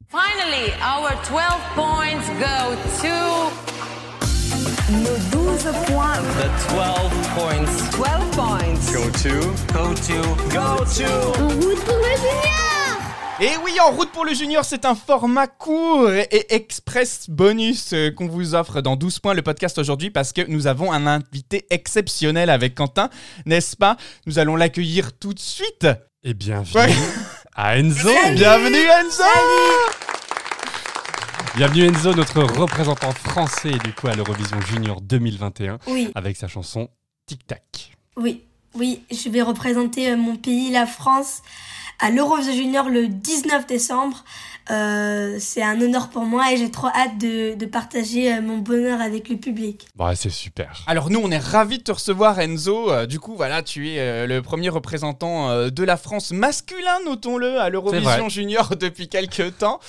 Finally, our 12 points go to... Nos 12 points. The 12 points 12 points. go to En route pour le junior. Et oui, En route pour le junior, c'est un format court et express bonus qu'on vous offre dans 12 points le podcast aujourd'hui parce que nous avons un invité exceptionnel avec Quentin, n'est-ce pas? Nous allons l'accueillir tout de suite. Et bienvenue à Enzo. Bienvenue Enzo. Bienvenue Enzo, notre représentant français du coup à l'Eurovision Junior 2021 Oui, avec sa chanson Tic Tac. oui, je vais représenter mon pays, la France, à l'Eurovision Junior le 19 décembre. C'est un honneur pour moi et j'ai trop hâte de partager mon bonheur avec le public. Bah c'est super. Alors nous, on est ravis de te recevoir Enzo. Du coup, voilà, tu es le premier représentant de la France masculin, notons-le, à l'Eurovision Junior depuis quelques temps.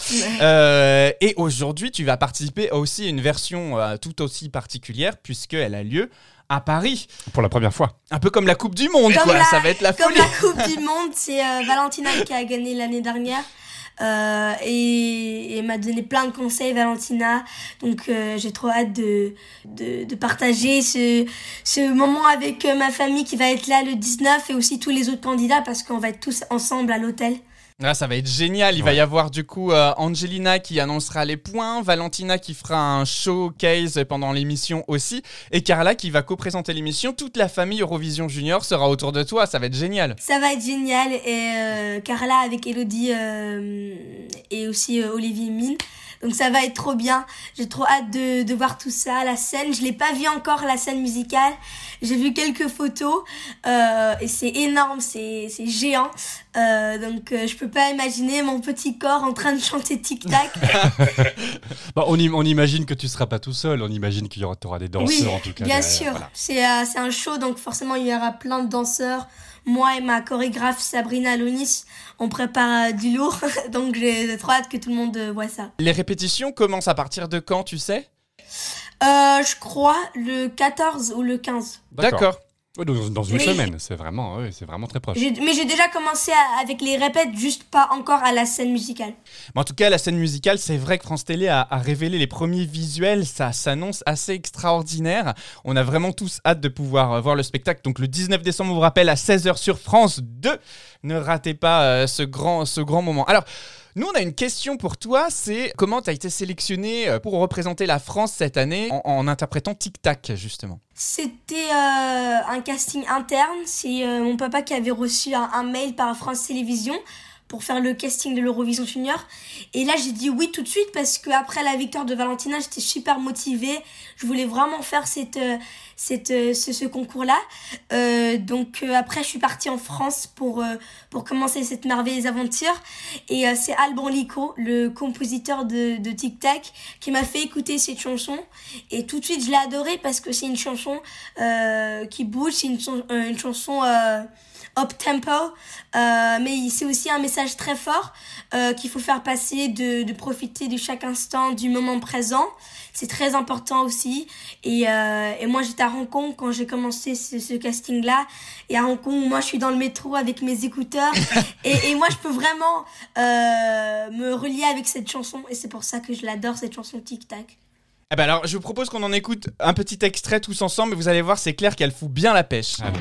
Et aujourd'hui, tu vas participer aussi à une version tout aussi particulière puisqu'elle a lieu à Paris. Pour la première fois. Un peu comme la Coupe du Monde, quoi. Ça va être la Comme folie. la Coupe du Monde, c'est Valentina qui a gagné l'année dernière. Et m'a donné plein de conseils, Valentina. Donc j'ai trop hâte de partager ce moment avec ma famille qui va être là le 19 et aussi tous les autres candidats parce qu'on va être tous ensemble à l'hôtel. Là, ça va être génial. Il va y avoir du coup Angelina qui annoncera les points, Valentina qui fera un showcase pendant l'émission aussi, et Carla qui va co-présenter l'émission. Toute la famille Eurovision Junior sera autour de toi. Ça va être génial. Ça va être génial. Et Carla avec Elodie et aussi Olivier Mine. Donc ça va être trop bien. J'ai trop hâte de voir tout ça, la scène. Je l'ai pas vu encore, la scène musicale. J'ai vu quelques photos et c'est énorme, c'est géant. Donc je peux pas imaginer mon petit corps en train de chanter Tic Tac. Bah, on imagine que tu seras pas tout seul, on imagine qu'il y aura des danseurs Oui, en tout cas. bien derrière, sûr. voilà. C'est un show, donc forcément il y aura plein de danseurs. Moi et ma chorégraphe Sabrina Lonis, on prépare du lourd. Donc j'ai trop hâte que tout le monde voit ça. Les répétitions commencent à partir de quand, tu sais? Je crois le 14 ou le 15. D'accord. Ouais, dans une Oui. semaine, c'est vraiment très proche. Mais j'ai déjà commencé avec les répètes, juste pas encore à la scène musicale. Mais en tout cas, la scène musicale, c'est vrai que France Télé a révélé les premiers visuels. Ça s'annonce assez extraordinaire. On a vraiment tous hâte de pouvoir voir le spectacle. Donc le 19 décembre, on vous rappelle, à 16h sur France 2. Ne ratez pas ce grand moment. Alors, nous, on a une question pour toi. C'est comment tu as été sélectionné pour représenter la France cette année en interprétant Tic Tac, justement? C'était un casting interne. C'est mon papa qui avait reçu un mail par France Télévisions pour faire le casting de l'Eurovision Junior. Et là, j'ai dit oui tout de suite parce qu'après la victoire de Valentina, j'étais super motivée. Je voulais vraiment faire ce concours-là. Donc après, je suis partie en France pour commencer cette merveilleuse aventure. Et c'est Alban Lico, le compositeur de Tic Tac, qui m'a fait écouter cette chanson. Et tout de suite, je l'ai adorée parce que c'est une chanson qui bouge, c'est une chanson... up-tempo, mais c'est aussi un message très fort qu'il faut faire passer, de profiter de chaque instant, du moment présent. C'est très important aussi. Et moi, j'étais à Hong Kong quand j'ai commencé ce casting-là. Et à Hong Kong, moi, je suis dans le métro avec mes écouteurs. et moi, je peux vraiment me relier avec cette chanson. Et c'est pour ça que je l'adore, cette chanson Tic Tac. Eh ben alors, je vous propose qu'on en écoute un petit extrait tous ensemble. Et vous allez voir, c'est clair qu'elle fout bien la pêche. Allez.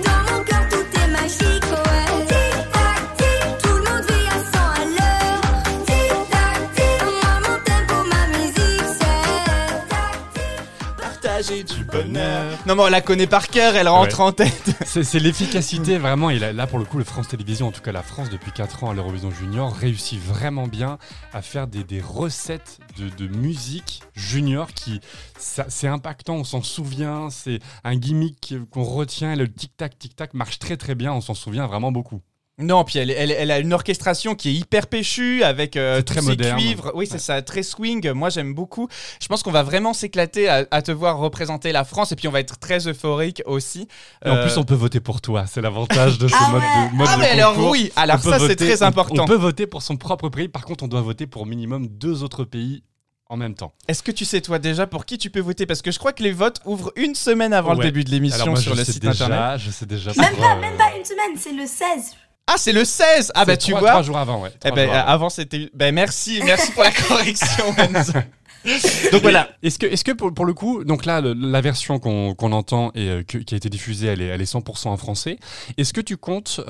Dans mon cœur, tout est magique, ouais. Tic-tac, tic, tout le monde vit à 100 à l'heure. Tic-tac, tic, moi mon tempo, ma musique, c'est tac-tic. Partager du bonheur. Non mais on la connaît par cœur, elle rentre en tête. C'est l'efficacité vraiment, et là pour le coup le France Télévisions, en tout cas la France depuis 4 ans à l'Eurovision Junior, réussit vraiment bien à faire des recettes de musique junior qui, c'est impactant, on s'en souvient, c'est un gimmick qu'on retient, le tic-tac marche très très bien, on s'en souvient vraiment beaucoup. Non, puis elle a une orchestration qui est hyper péchue avec tous très ces moderne. cuivres. Oui, c'est Ouais. ça, très swing. Moi, j'aime beaucoup. Je pense qu'on va vraiment s'éclater à te voir représenter la France et puis on va être très euphorique aussi. Et en plus on peut voter pour toi, c'est l'avantage de ce Ah mode ouais. de mode Ah de mais alors concours. oui, alors On peut ça c'est voter- très important. On peut voter pour son propre pays, par contre on doit voter pour minimum 2 autres pays en même temps. Est-ce que tu sais toi déjà pour qui tu peux voter? Parce que je crois que les votes ouvrent une semaine avant le Ouais. début de Alors l'émission moi, sur je le sais site déjà, internet. Je sais déjà. Même pas une semaine, c'est le 16. Ah, c'est le 16. Ah, bah, C'est tu trois- vois. 3 jours avant, ouais. Eh 3 ben, jours avant. avant, c'était. Ben, merci pour la correction, Enzo. Donc voilà. Est-ce que pour le coup, donc là, la version qu'on entend et qui a été diffusée, elle est 100% en français. Est-ce que tu comptes,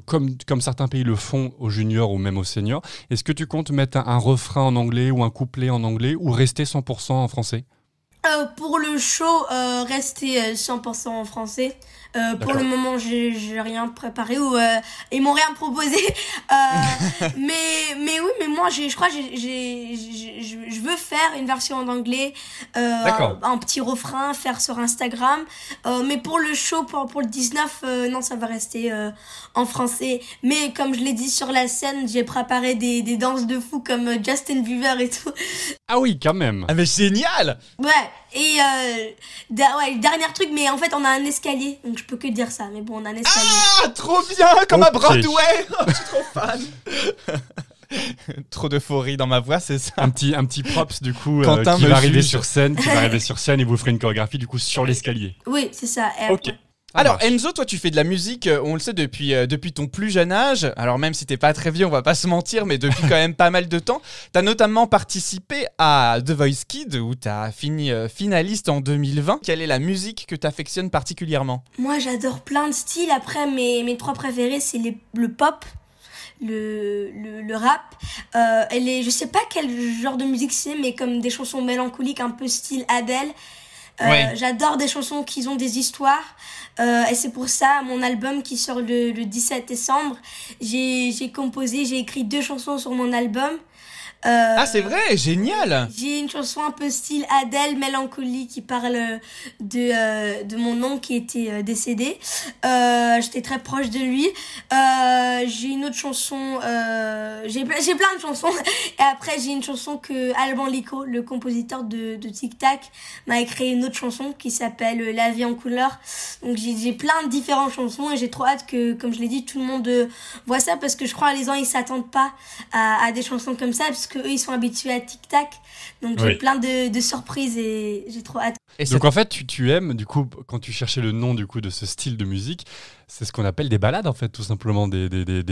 comme certains pays le font aux juniors ou même aux seniors, est-ce que tu comptes mettre un refrain en anglais ou un couplet en anglais ou rester 100% en français? Pour le show, rester 100% en français. Pour D'accord. le moment, j'ai rien préparé ou ils m'ont rien proposé. mais oui, mais moi, je crois que je veux faire une version en anglais, D'accord. un petit refrain, faire sur Instagram. Mais pour le show, pour le 19, non, ça va rester en français. Mais comme je l'ai dit sur la scène, j'ai préparé des danses de fou comme Justin Bieber et tout. Ah oui, quand même. Ah, mais génial. Ouais, et ouais, dernier truc, mais en fait on a un escalier, donc je peux que dire ça, mais bon, on a un escalier. Ah, trop bien, comme à Ok. Broadway. Oh, je suis trop fan. Trop d'euphorie dans ma voix, c'est ça. Un petit props du coup Quentin qui me va arriver juge. sur scène, et vous ferez une chorégraphie du coup sur l'escalier. Oui, c'est ça. Et Ok. après- Alors Ça marche. Enzo, toi tu fais de la musique, on le sait depuis ton plus jeune âge. Alors même si t'es pas très vieux, on va pas se mentir, mais depuis quand même pas mal de temps. T'as notamment participé à The Voice Kids où t'as fini finaliste en 2020. Quelle est la musique que t'affectionnes particulièrement? Moi j'adore plein de styles, après mes trois préférés c'est le pop, le rap, je sais pas quel genre de musique c'est, mais comme des chansons mélancoliques un peu style Adele. Ouais. J'adore des chansons qui ont des histoires, et c'est pour ça mon album qui sort le 17 décembre, j'ai écrit 2 chansons sur mon album. Ah c'est vrai, génial. J'ai une chanson un peu style Adele, mélancolie, qui parle de mon oncle qui était décédé. J'étais très proche de lui. J'ai une autre chanson, j'ai plein de chansons. Et après, j'ai une chanson que Alban Lico, le compositeur de Tic Tac, m'a écrit une autre chanson qui s'appelle La vie en couleur. Donc j'ai plein de différentes chansons et j'ai trop hâte que, comme je l'ai dit, tout le monde voit ça, parce que je crois que les gens ils s'attendent pas à des chansons comme ça, parce que eux ils sont habitués à Tic Tac. Donc j'ai Oui. plein de surprises et j'ai trop hâte. Et Donc en fait, tu aimes, du coup, quand tu cherchais le nom du coup de ce style de musique, c'est ce qu'on appelle des ballades en fait, tout simplement, des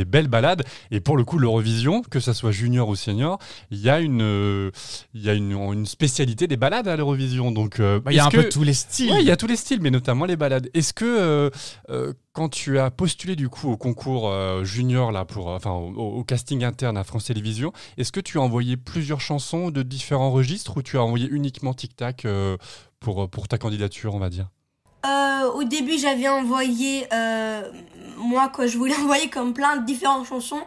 belles ballades. Et pour le coup, l'Eurovision, que ça soit junior ou senior, il y a une spécialité des ballades à l'Eurovision. Donc il y a est-ce un peu que- tous les styles. Ouais, il y a tous les styles, mais notamment les ballades. Est-ce que quand tu as postulé du coup au concours junior là au casting interne à France Télévisions, est-ce que tu as envoyé plusieurs chansons de différents registres ou tu as envoyé uniquement Tic Tac pour ta candidature, on va dire? Au début, j'avais envoyé, moi, quoi, je voulais envoyer comme plein de différentes chansons.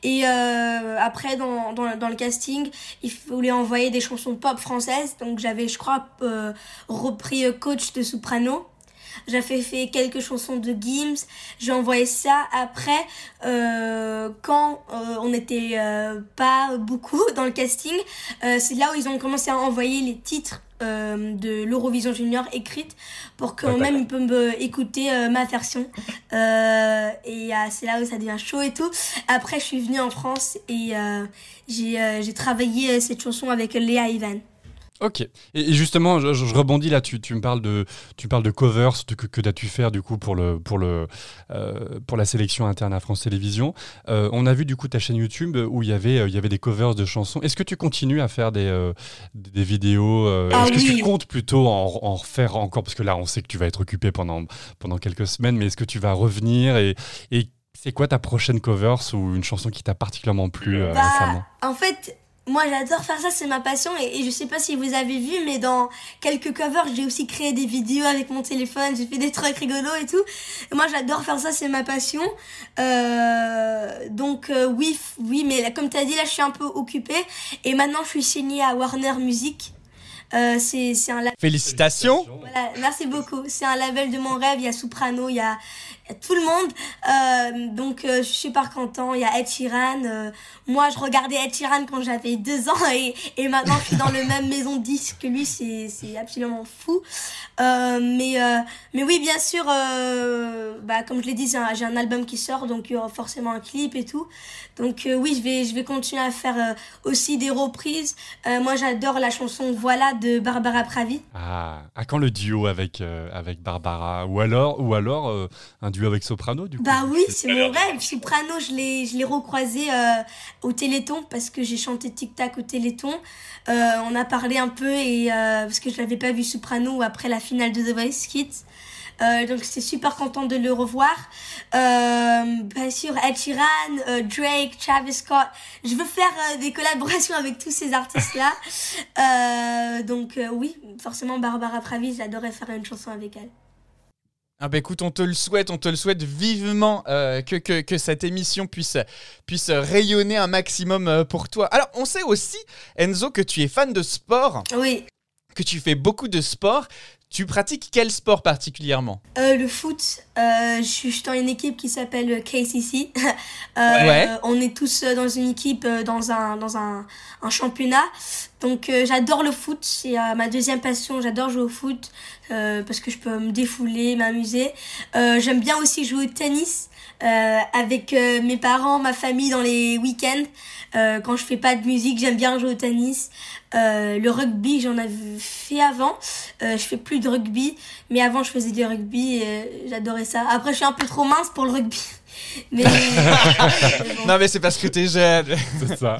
Et après, dans le casting, il fallait envoyer des chansons pop françaises. Donc, j'avais, je crois, repris Coach de Soprano. J'avais fait quelques chansons de Gims. J'ai envoyé ça. Après, quand on n'était pas beaucoup dans le casting, c'est là où ils ont commencé à envoyer les titres de l'Eurovision Junior écrite pour que même ils peuvent écouter ma version. Et c'est là où ça devient chaud et tout. Après, je suis venue en France et j'ai travaillé cette chanson avec Léa Ivan. Ok. Et justement, je rebondis là. Tu me parles de covers que tu as pu faire du coup pour la sélection interne à France Télévisions. On a vu du coup ta chaîne YouTube où il y avait des covers de chansons. Est-ce que tu continues à faire des vidéos Ah Est-ce que oui. tu comptes plutôt en refaire encore, parce que là on sait que tu vas être occupé pendant quelques semaines, mais est-ce que tu vas revenir et c'est quoi ta prochaine covers ou une chanson qui t'a particulièrement plu récemment? En fait, moi j'adore faire ça, c'est ma passion, et je sais pas si vous avez vu, mais dans quelques covers j'ai aussi créé des vidéos avec mon téléphone, j'ai fait des trucs rigolos et tout. Et moi j'adore faire ça, c'est ma passion. Donc oui, mais là, comme tu as dit, là je suis un peu occupée et maintenant je suis signée à Warner Music. C'est un label. Félicitations. Voilà, merci beaucoup. C'est un label de mon rêve. Il y a Soprano, il y a tout le monde. Donc je suis super content. Il y a Ed Sheeran. Moi, je regardais Ed Sheeran quand j'avais 2 ans et maintenant je suis dans le même maison de disques que lui. C'est absolument fou. Mais oui, bien sûr. Comme je l'ai dit, j'ai un album qui sort, donc il y aura forcément un clip et tout. Donc oui, je vais continuer à faire aussi des reprises. Moi, j'adore la chanson Voilà de Barbara Pravi. À quand le duo avec Barbara ou alors un duo avec Soprano du coup. Bah oui, c'est mon rêve. Soprano, je l'ai recroisé au Téléthon parce que j'ai chanté Tic Tac au Téléthon. On a parlé un peu et parce que je l'avais pas vu Soprano après la finale de The Voice Kids. Donc j'étais super contente de le revoir. Bien sûr Ed Sheeran, Drake, Travis Scott. Je veux faire des collaborations avec tous ces artistes-là. Donc oui, forcément Barbara Pravi, j'adorais faire une chanson avec elle. Ah bah écoute, on te le souhaite vivement que cette émission puisse rayonner un maximum pour toi. Alors on sait aussi, Enzo, que tu es fan de sport, Oui. que tu fais beaucoup de sport. Tu pratiques quel sport particulièrement ? Le foot, je suis dans une équipe qui s'appelle KCC. Ouais. On est tous dans une équipe, dans un championnat. Donc j'adore le foot, c'est ma deuxième passion, j'adore jouer au foot parce que je peux me défouler, m'amuser. J'aime bien aussi jouer au tennis avec mes parents, ma famille dans les week-ends. Quand je fais pas de musique, j'aime bien jouer au tennis. Le rugby, j'en avais fait avant. Je fais plus de rugby, mais avant je faisais du rugby et j'adorais ça. Après, je suis un peu trop mince pour le rugby. Mais bon. Non mais c'est parce que t'es jeune. C'est ça.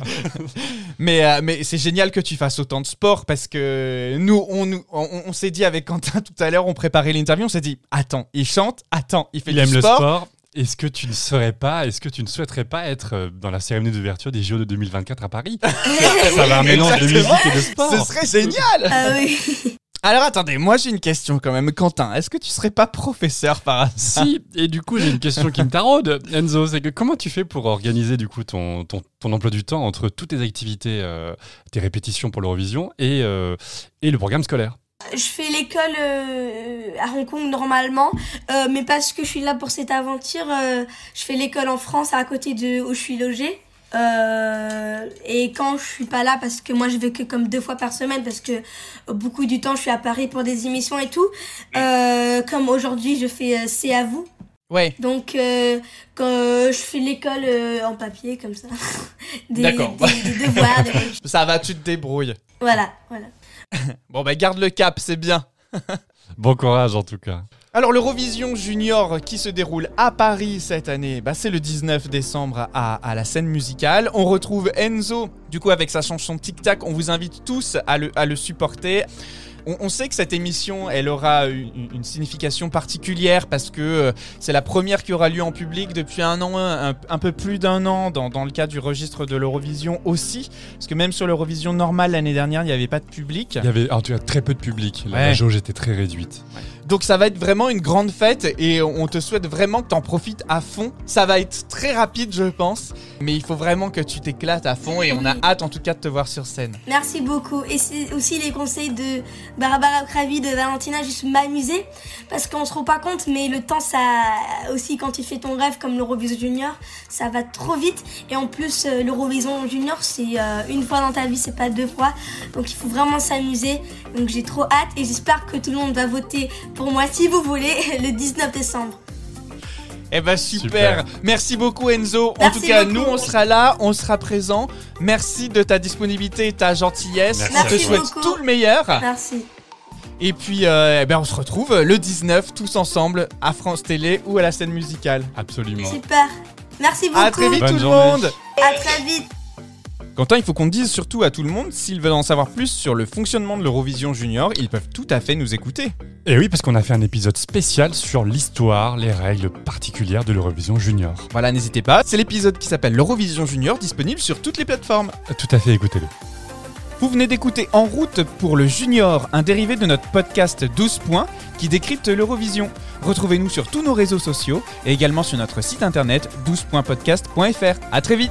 Mais c'est génial que tu fasses autant de sport parce que nous, on s'est dit avec Quentin tout à l'heure, on préparait l'interview, on s'est dit attends, il chante, attends, il fait Il du aime le sport. sport. Est-ce que tu ne souhaiterais pas être dans la cérémonie d'ouverture des JO de 2024 à Paris ? Ça va un mélange de Exactement. musique et de sport. Ce serait génial. Ah oui. Alors attendez, moi j'ai une question quand même, Quentin. Est-ce que tu serais pas professeur par hasard ? Si, et du coup j'ai une question qui me taraude, Enzo, c'est que comment tu fais pour organiser du coup ton emploi du temps entre toutes tes activités, tes répétitions pour l'Eurovision et le programme scolaire ? Je fais l'école à Hong Kong normalement, mais parce que je suis là pour cette aventure, je fais l'école en France à côté de où je suis logée. Et quand je suis pas là, parce que moi je vais que comme 2 fois par semaine, parce que beaucoup du temps je suis à Paris pour des émissions et tout, comme aujourd'hui je fais C'est à vous. Ouais. Donc quand je fais l'école en papier comme ça, D'accord. des devoirs, Ça va, tu te débrouilles. voilà. Bon bah garde le cap, c'est bien. Bon courage en tout cas. Alors l'Eurovision Junior qui se déroule à Paris cette année, bah, c'est le 19 décembre à la scène musicale. On retrouve Enzo du coup avec sa chanson Tic Tac. On vous invite tous à le supporter. On sait que cette émission, elle aura une signification particulière parce que c'est la première qui aura lieu en public depuis un an, un peu plus d'un an dans le cas du registre de l'Eurovision aussi. Parce que même sur l'Eurovision normale l'année dernière, il n'y avait pas de public. Il y avait en tout cas très peu de public, la jauge était très réduite. Ouais. Donc ça va être vraiment une grande fête et on te souhaite vraiment que t'en profites à fond. Ça va être très rapide je pense, mais il faut vraiment que tu t'éclates à fond et on a hâte en tout cas de te voir sur scène. Merci beaucoup. Et c'est aussi les conseils de Barbara Pravi, de Valentina, juste m'amuser parce qu'on se rend pas compte, mais le temps, ça aussi quand tu fais ton rêve comme l'Eurovision Junior, ça va trop vite. Et en plus, l'Eurovision Junior, c'est une fois dans ta vie, c'est pas 2 fois. Donc il faut vraiment s'amuser. Donc j'ai trop hâte et j'espère que tout le monde va voter pour moi si vous voulez le 19 décembre. Eh ben super. Merci beaucoup Enzo. Merci en tout cas, beaucoup. nous on sera là, on sera présents. Merci de ta disponibilité et ta gentillesse. Merci On te Merci souhaite beaucoup. tout le meilleur. Merci. Et puis on se retrouve le 19 tous ensemble à France Télé ou à la scène musicale. Absolument. Super. Merci beaucoup. À très vite Bonne tout journée. le monde. À très vite. Quentin, il faut qu'on dise surtout à tout le monde, s'ils veulent en savoir plus sur le fonctionnement de l'Eurovision Junior, ils peuvent tout à fait nous écouter. Et oui, parce qu'on a fait un épisode spécial sur l'histoire, les règles particulières de l'Eurovision Junior. Voilà, n'hésitez pas. C'est l'épisode qui s'appelle l'Eurovision Junior, disponible sur toutes les plateformes. Tout à fait, écoutez-le. Vous venez d'écouter En route pour le Junior, un dérivé de notre podcast 12 points qui décrypte l'Eurovision. Retrouvez-nous sur tous nos réseaux sociaux et également sur notre site internet 12pointspodcast.fr. À très vite.